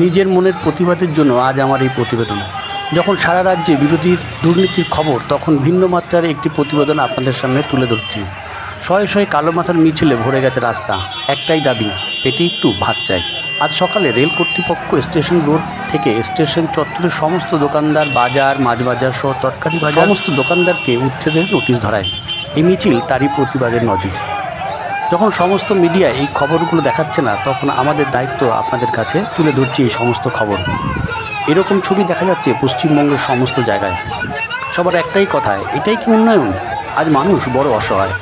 নিজের মনের প্রতিবাদের জন্য আজ আমার এই প্রতিবেদন। যখন সারা রাজ্যে বিরোধীর দুর্নীতির খবর, তখন ভিন্ন মাত্রার একটি প্রতিবেদন আপনাদের সামনে তুলে ধরছি। শয়ে শয়ে কালো মাথার মিছিলে ভরে গেছে রাস্তা, একটাই দাবি, পেটে একটু ভাত চাই। আজ সকালে রেল কর্তৃপক্ষ স্টেশন রোড থেকে স্টেশন চত্বরের সমস্ত দোকানদার, বাজার, মাছ বাজার সহ তরকারি বাজার সমস্ত দোকানদারকে উচ্ছেদের নোটিশ ধরায়। এই মিছিল তারই প্রতিবাদের নজির। যখন সমস্ত মিডিয়া এই খবরগুলো দেখাচ্ছে না, তখন আমাদের দায়িত্ব আপনাদের কাছে তুলে ধরছি এই সমস্ত খবর। এরকম ছবি দেখা যাচ্ছে পশ্চিমবঙ্গের সমস্ত জায়গায়। সবার একটাই কথা, এটাই কি উন্নয়ন? আজ মানুষ বড় অসহায়।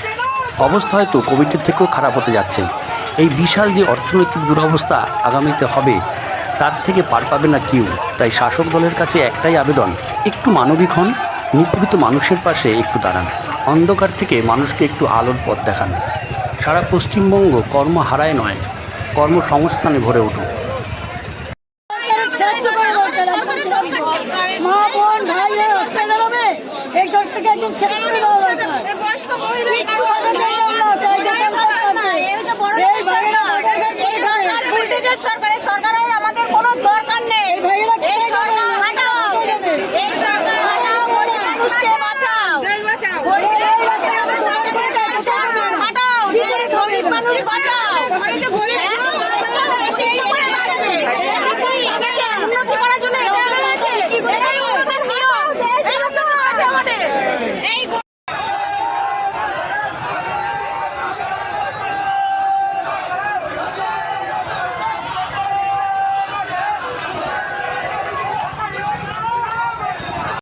অবস্থা হয়তো কোভিডের থেকেও খারাপ হতে যাচ্ছে। এই বিশাল যে অর্থনৈতিক দুরবস্থা আগামীতে হবে, তার থেকে পার পাবে না কেউ। তাই শাসক দলের কাছে একটাই আবেদন, একটু মানবিক হন, নিপীড়িত মানুষের পাশে একটু দাঁড়ান, অন্ধকার থেকে মানুষকে একটু আলোর পথ দেখান। সারা পশ্চিমবঙ্গ কর্মহারায় নয়, কর্মসংস্থানে ভরে উঠুক। মা বোন ভাইরা রাস্তায় দাঁড়াবে, এই সরকারকে একদম শেষ করে দেওয়া দরকার। সরকারের